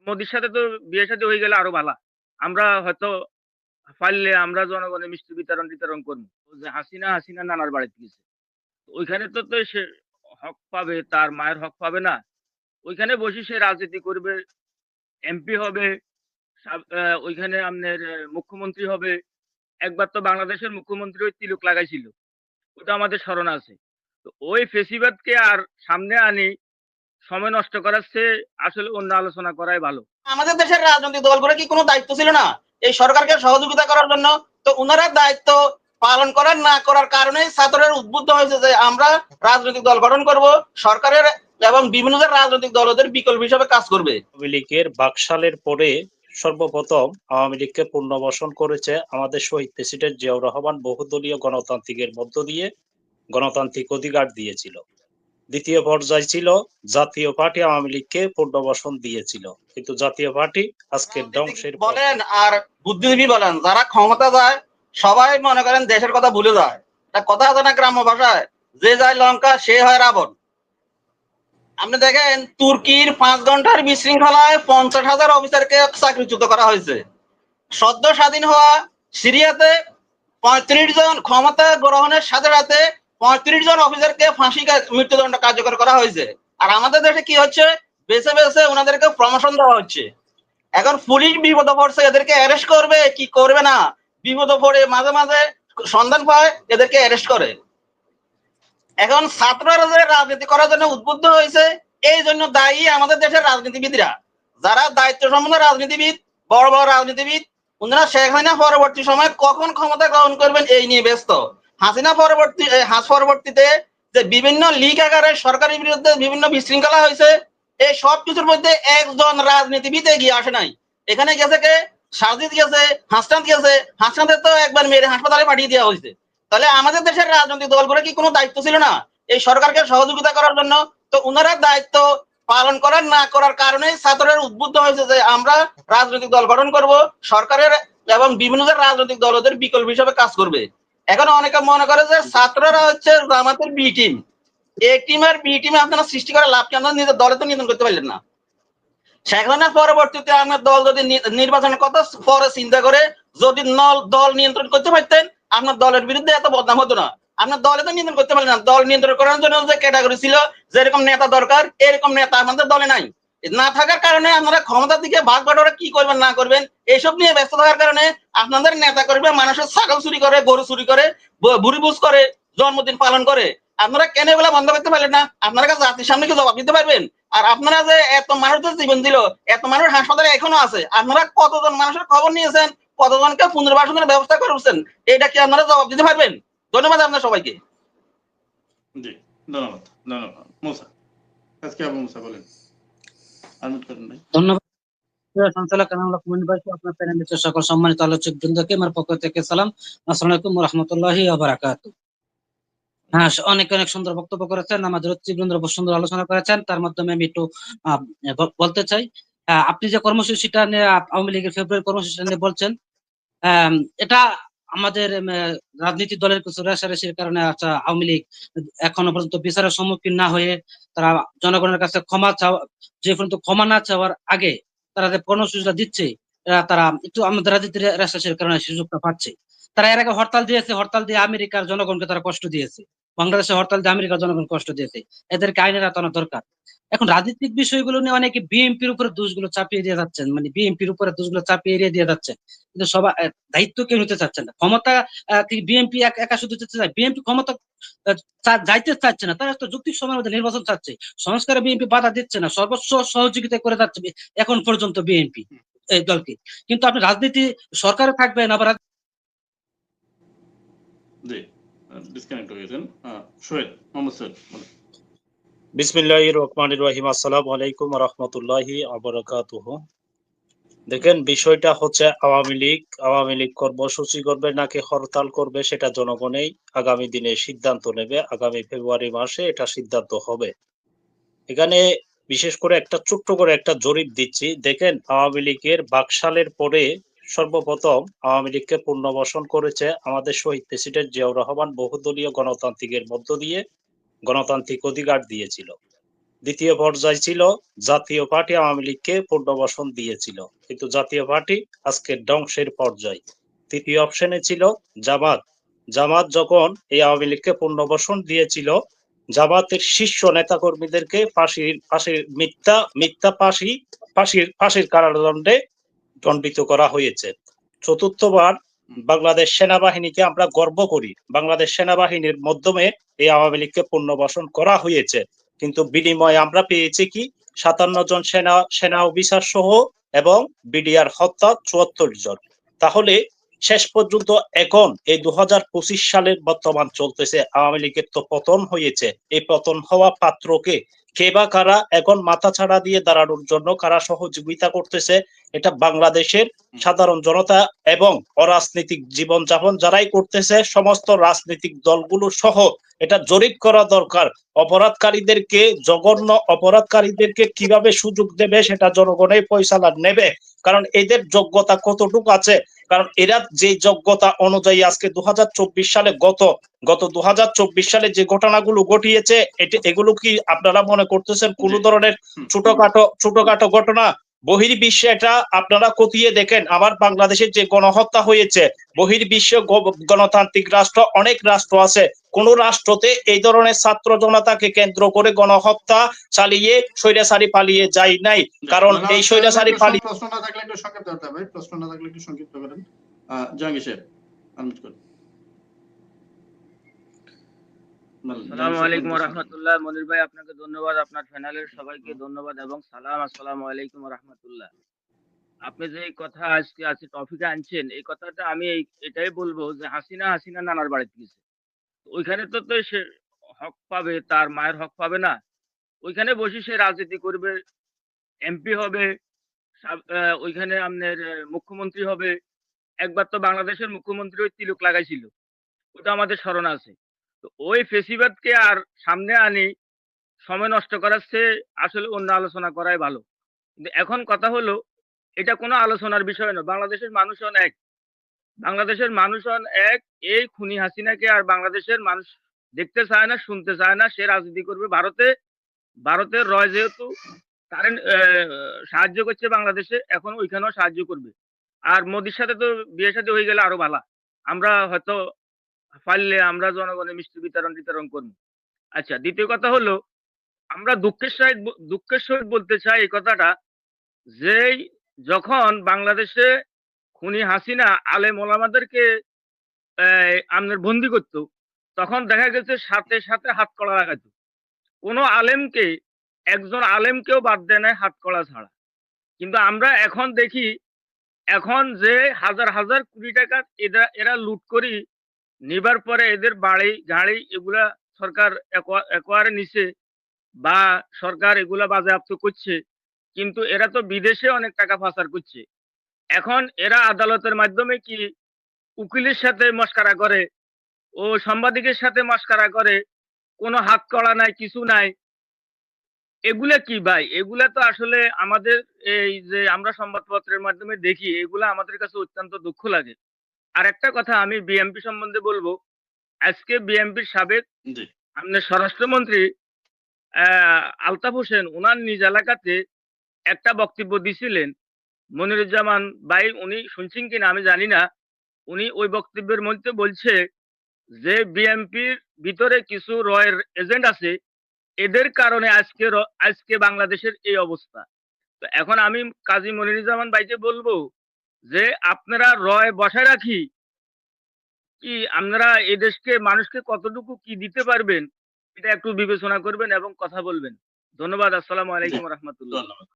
মোদির সাথে তো বিয়ে শাদী হয়ে গেলে আরো ভালো। আমরা হয়তো পারলে আমরা জনগণের মিষ্টি বিতরণ করবো। যে হাসিনা নানার বাড়িতে গেছে। ওইখানে তো সে হক পাবে, তার মায়ের হক পাবে না। ওইখানে বসে সে রাজনীতি করবে, এমপি হবে, ওইখানে আপনার মুখ্যমন্ত্রী হবে। একবার তো বাংলাদেশের মুখ্যমন্ত্রী ওই তিলক লাগাইছিল, ওটা আমাদের স্মরণ আছে। তো ওই ফেসিবাদকে আর সামনে আনি সময় নষ্ট করার চেয়ে আসলে অন্য আলোচনা করাই ভালো। আমাদের দেশের রাজনৈতিক দলগুলো কি কোনো দায়িত্ব ছিল না এই সরকারকে সহযোগিতা করার জন্য? তো ওনারা দায়িত্ব পালন করার না করার কারণে ছাত্ররা উদ্বুদ্ধ হয়েছে যে আমরা রাজনৈতিক দল গঠন করব, সরকারের এবং বিভিন্ন রাজনৈতিক দল ওদের বিকল্প হিসেবে কাজ করবে। আওয়ামী লীগের বাকশালের পরে সর্বপ্রথম আওয়ামী লীগকে পুনর্বাসন করেছে আমাদের শহীদ প্রেসিডেন্ট জিয়াউর রহমান বহুদলীয় গণতান্ত্রিকের মধ্য দিয়ে গণতান্ত্রিক অধিকার দিয়েছিল। দ্বিতীয় পর্যায় ছিল জাতীয় পার্টি আওয়ামী লীগকে পুনর্বাসন দিয়েছিল, কিন্তু জাতীয় পার্টি আজকের ধ্বংসের বলেন আর বুদ্ধিজীবী বলেন, যারা ক্ষমতা যায় সবাই মনে করেন দেশের কথা ভুলে যায়। একটা কথা আছে না গ্রাম্য ভাষায়, যে যায় লঙ্কা সে হয় রাবণ। আপনি দেখেন তুর্কির 5 ঘন্টার বিশৃঙ্খলায় 50,000 অফিসারকে চাকরিচ্যুত করা হয়েছে। সদ্য স্বাধীন হওয়া সিরিয়াতে 35 জন ক্ষমতা গ্রহণের সাথে সাথে 35 জন অফিসারকে ফাঁসি মৃত্যুদণ্ড কার্যকর করা হয়েছে। আর আমাদের দেশে কি হচ্ছে, বেছে বেছে ওনাদেরকে প্রমোশন দেওয়া হচ্ছে। এখন পুলিশ বিপদে পড়ছে, এদেরকে অ্যারেস্ট করবে কি করবে না, বিপদে পড়ে মাঝে মাঝে সন্ধান পায়, এদেরকে অ্যারেস্ট করে। এখন ছাত্ররা যে রাজনীতি করার জন্য উদ্বুদ্ধ হয়েছে, এই জন্য দায়ী আমাদের দেশের রাজনীতিবিদরা। যারা দায়িত্ব সম্পন্ন রাজনীতিবিদ, বড় বড় রাজনীতিবিদ, ওনারা শেখ হাসিনা পরবর্তী সময় কখন ক্ষমতা গ্রহণ করবেন এই নিয়ে ব্যস্ত। পরবর্তীতে যে বিভিন্ন লীগ আকারে সরকারের বিরুদ্ধে বিভিন্ন বিশৃঙ্খলা হয়েছে, এই সব কিছুর মধ্যে একজন রাজনীতিবিদ এগিয়ে আসে নাই। এখানে গেছে কে? সাজিদ গেছে, হাসনাত গেছে। হাসনাতের তো একবার মেরে হাসপাতালে পাঠিয়ে দেওয়া হয়েছে। তাহলে আমাদের দেশের রাজনৈতিক দলগুলো কি কোনো দায়িত্ব ছিল না এই সরকারকে সহযোগিতা করার জন্য? তো ওনারা দায়িত্ব পালন করার না করার কারণে ছাত্ররা উদ্বুদ্ধ হয়েছে যে আমরা রাজনৈতিক দল গঠন করব, সরকারের এবং বিভিন্ন রাজনৈতিক দল ওদের বিকল্প হিসেবে কাজ করবে। এখন অনেকে মনে করে যে ছাত্ররা হচ্ছে জামাতের বি টিম। এ টিম আর বি টিমে আপনারা সৃষ্টি করে লাভ কি? আপনারা নিজের দলে তো নিয়ন্ত্রণ করতে পারলেন না। সেখানে পরবর্তীতে আপনার দল যদি নির্বাচনের কথা পরে চিন্তা করে যদি দল নিয়ন্ত্রণ করতে পারতেন, আপনার দলের বিরুদ্ধে এত বদনাম হতো না। আপনার দলে তো নিয়ন্ত্রণ করতে পারলেন না। দল নিয়ন্ত্রণ করার জন্য যে ক্যাটাগরি ছিল, যেরকম নেতা দরকার এরকম নেতা আমাদের দলে নাই। না থাকার কারণে আপনারা ক্ষমতার দিকে ভাগ বাটোয়ারা কি করবেন না করবেন এইসব নিয়ে ব্যস্ত থাকার কারণে আপনাদের নেতা করবে মানুষের ছাগল চুরি করে, গরু চুরি করে, বুড়ি বুঝ করে, জন্মদিন পালন করে। আপনারা কেন এগুলা বন্ধ করতে পারলেন না? আপনারা কাছে জাতির সামনে কি জবাব দিতে পারবেন? আর আপনারা যে এত মানুষের জীবন দিল, এত মানুষ হাসপাতালে এখনো আছে, আপনারা কতজন মানুষের খবর নিয়েছেন, কতজনকে পুনর্বাসনের ব্যবস্থা করছেন, এটা কি আপনারা জবাব দিতে পারবেন? ধন্যবাদ আপনার সবাইকে। জি ধন্যবাদ। ধন্যবাদ মুসা। আজকে আবু মুসা বলেন। আনমিউট করেন ভাই। ধন্যবাদ সঞ্চালক কানাউল্লাহ কুমিন ভাই, আপনার প্যানেলের সকল সম্মানিত আলোচক বৃন্দকে আমার পক্ষ থেকে সালাম। আসসালামু আলাইকুম ওয়া রাহমাতুল্লাহি ওয়া বারাকাতুহু। হ্যাঁ, অনেক অনেক সুন্দর বক্তব্য করেছেন, আমাদের অতিথিবৃন্দ সুন্দর আলোচনা করেছেন। তার মাধ্যমে আমি একটু বলতে চাই, আপনি যে কর্মসূচিটা নিয়ে আওয়ামী লীগের ফেব্রুয়ারি কর্মসূচিটা নিয়ে বলছেন, এটা আমাদের রাজনীতি দলের কিছু রেষারেষির কারণে আওয়ামী লীগ এখনো পর্যন্ত বিচারের সম্মুখীন না হয়ে তারা জনগণের কাছে ক্ষমা চাওয়া, যে পর্যন্ত ক্ষমা না চাওয়ার আগে তারা যে কর্মসূচিটা দিচ্ছে, তারা একটু আমাদের রাজনীতির রেষারেষির কারণে সুযোগটা পাচ্ছে। তারা এর আগে হরতাল দিয়েছে, হরতাল দিয়ে আমেরিকার জনগণকে তারা কষ্ট দিয়েছে, বাংলাদেশে হরতাল দিয়ে আমেরিকার জনগণ কষ্ট দিয়েছে। এদেরকে আইনের আওতানো দরকার। এখন রাজনৈতিক বিষয়গুলো নিয়ে অনেকে বিএনপির উপরে দোষগুলো চাপিয়ে দিয়ে যাচ্ছেন, মানে বিএনপির উপরে দোষগুলো চাপিয়ে দিয়ে যাচ্ছেন, কিন্তু সবাই দায়িত্ব কেউ নিতে চাচ্ছেন না। ক্ষমতা বিএনপি একা শুধু চাচ্ছে না, বিএনপি ক্ষমতা যাইতে চাচ্ছে না, তারা তো যুক্তির সময়ের মধ্যে নির্বাচন চাচ্ছে, সংস্কারে বিএনপি বাধা দিচ্ছে না, সর্বোচ্চ সহযোগিতা করে যাচ্ছে এখন পর্যন্ত বিএনপি এই দলকে। কিন্তু আপনি রাজনীতি সরকারে থাকবেন আবার জি ডিসকানেক্ট হয়ে গেছেন। সোহেল, মোহাম্মদ সোহেল বলেন। বিসমিল্লাহির রহমানির রহিম। আসসালামু আলাইকুম ওয়া রাহমাতুল্লাহি ওয়া বারাকাতুহু। দেখেন, বিষয়টা হচ্ছে আওয়ামী লীগ কর্মসূচি করবে নাকি হরতাল করবে সেটা জনগণই আগামী দিনে সিদ্ধান্ত নেবে। আগামী ফেব্রুয়ারি মাসে এটা সিদ্ধান্ত হবে। এখানে বিশেষ করে একটা ছোট্ট করে একটা জরিপ দিচ্ছি। দেখেন, আওয়ামী লীগের বাকশালের পরে সর্বপ্রথম আওয়ামী লীগকে পুনর্বাসন করেছে আমাদের শহীদ প্রেসিডেন্ট জিয়াউর রহমান বহুদলীয় গণতান্ত্রিকের মধ্য দিয়ে গণতান্ত্রিক অধিকার দিয়েছিল। দ্বিতীয় পর্যায় ছিল জাতীয় পার্টি আওয়ামী লীগকে পুনর্বাসন দিয়েছিল, কিন্তু জাতীয় পার্টি আজকে ধ্বংসের পর্যায়ে। তৃতীয় অপশনে ছিল জামাত। জামাত যখন এই আওয়ামী লীগকে পুনর্বাসন দিয়েছিল, জামাতের শীর্ষ নেতাকর্মীদেরকে ফাঁসির কারাদণ্ডে দণ্ডিত করা হয়েছে। চতুর্থবার বাংলাদেশ সেনাবাহিনীকে আমরা গর্ব করি, বাংলাদেশ সেনাবাহিনীর মাধ্যমে এই আওয়ামী লীগকে পুনর্বাসন করা হয়েছে, কিন্তু বিনিময়ে আমরা পেয়েছি কি 57 জন সেনা অফিসার সহ এবং বিডিআর হত্যা 74 জন। তাহলে শেষ পর্যন্ত এখন এই 2025 সালের বর্তমান চলতেছে, আওয়ামী লীগের তো পতন হয়েছে। এই পতন হওয়া পাত্রকে কে বা কারা এখন মাথা ছাড়া দিয়ে দাঁড়ানোর জন্য কারা সহযোগিতা করতেছে, এটা বাংলাদেশের সাধারণ জনতা এবং অরাজনৈতিক জীবনযাপন যারাই করতেছে, সমস্ত রাজনৈতিক দলগুলো সহ এটা জরিপ করা দরকার। অপরাধকারীদেরকে, জঘন্য অপরাধকারীদেরকে কিভাবে সুযোগ দেবে সেটা জনগণই ফয়সালা নেবে, কারণ এদের যোগ্যতা কতটুকু আছে। কারণ এরা যে যোগ্যতা অনুযায়ী আজকে 2024 সালে গত 2024 সালে যে ঘটনাগুলো ঘটিয়েছে, এগুলো কি আপনারা মনে করতেছেন কোন ধরনের ছোটখাটো ঘটনা? বহির্বিশ্বে এটা আপনারা খতিয়ে দেখেন। আমার বাংলাদেশে যে গণহত্যা হয়েছে, বহির্বিশ্বে গণতান্ত্রিক রাষ্ট্র অনেক রাষ্ট্র আছে, কোন রাষ্ট্রতে এই ধরনের ছাত্র জনতাকে কেন্দ্র করে গণহত্যা চালিয়ে স্বৈরাচারী পালিয়ে যায় নাই। কারণ এই স্বৈরাচারী পালিয়ে প্রশ্ন না থাকলে একটু সংক্ষিপ্ত করতে হবে, প্রশ্ন না থাকলে একটু সংক্ষিপ্ত করেন। জাহাঙ্গীর সাহেব আনমিউট করুন। আসসালামু আলাইকুম ওয়া রাহমাতুল্লাহ। মনির ভাই আপনাকে ধন্যবাদ, আপনার প্যানেলের সবাইকে ধন্যবাদ এবং সালাম। আসসালামু আলাইকুম ওয়া রাহমাতুল্লাহ। আপনি যে এই কথা আজকে টপিকে আনছেন, এই কথাটা আমি এটাই বলবো যে হাসিনা নানার বাড়িতে গেছে, ওইখানে তো সে হক পাবে, তার মায়ের হক পাবে না। ওইখানে বসে সে রাজনীতি করবে, এমপি হবে, ওইখানে আপনার মুখ্যমন্ত্রী হবে। একবার তো বাংলাদেশের মুখ্যমন্ত্রী ওই তিলক লাগাইছিল, ওটা আমাদের স্মরণ আছে। তো ওই ফেসিবাদকে আর সামনে আনি সময় নষ্ট করার চেয়ে আসলে অন্য আলোচনা করাই ভালো। কিন্তু এখন কথা হলো, এটা কোনো আলোচনার বিষয় নয়। বাংলাদেশের মানুষজন এক, বাংলাদেশের মানুষজন এক। এই খুনি হাসিনাকে আর বাংলাদেশের মানুষ দেখতে চায় না, শুনতে চায় না। সে রাজনীতি করবে ভারতের রয় যেহেতু কারেন্ট সাহায্য করছে বাংলাদেশে, এখন ওইখানেও সাহায্য করবে। আর মোদির সাথে তো বিয়ে শাদী হয়ে গেলে আরো ভালো। আমরা হয়তো পারলে আমরা জনগণের মিষ্টি বিতরণ করবো। আচ্ছা, দ্বিতীয় কথা হলো, আমরা দুঃখের সহিত বলতে চাই এই কথাটা, যে যখন বাংলাদেশে খুনি হাসিনা আলেম ওলামাদেরকে আপনার বন্দি করতো, তখন দেখা গেছে সাথে সাথে হাতকড়া লাগাতো। কোনো আলেমকে, একজন আলেমকেও বাদ দেয় নাই হাতকড়া ছাড়া। কিন্তু আমরা এখন দেখি, এখন যে হাজার হাজার কোটি টাকা এরা লুট করি নিবার পরে এদের বাড়ি গাড়ি এগুলা সরকার একোয়ারে নিছে বা সরকার এগুলা বাজেয়াপ্ত করছে, কিন্তু এরা তো বিদেশে অনেক টাকা পাচার করছে। এখন এরা আদালতের মাধ্যমে কি উকিলের সাথে মস্কারা করে, ও সাংবাদিকের সাথে মস্কারা করে, কোনো হাত করা নাই, কিছু নাই। এগুলা কি ভাই? এগুলা তো আসলে আমাদের এই যে আমরা সংবাদপত্রের মাধ্যমে দেখি, এগুলা আমাদের কাছে অত্যন্ত দুঃখ লাগে। আর একটা কথা আমি বিএনপি সম্বন্ধে বলবো, আজকে বিএনপির সাবেক জি আপনার স্বরাষ্ট্রমন্ত্রী আলতাফ হোসেন ওনার নিজ এলাকাতে একটা বক্তব্য দিছিলেন। মনিরুজ্জামান ভাই উনি শুনছেন কিনা আমি জানি না, উনি ওই বক্তব্যের মধ্যে বলছে যে বিএনপির ভিতরে কিছু রয়ের এজেন্ট আছে, এদের কারণে আজকে বাংলাদেশের এই অবস্থা। তো এখন আমি কাজী মনিরুজ্জামান ভাইকে বলবো যে আপনারা রয় বসায় রাখি কি আপনারা এই দেশকে মানুষকে কতটুকু কি দিতে পারবেন, এটা একটু বিবেচনা করবেন এবং কথা বলবেন। ধন্যবাদ। আসসালামু আলাইকুম ওয়া রাহমাতুল্লাহ। ধন্যবাদ।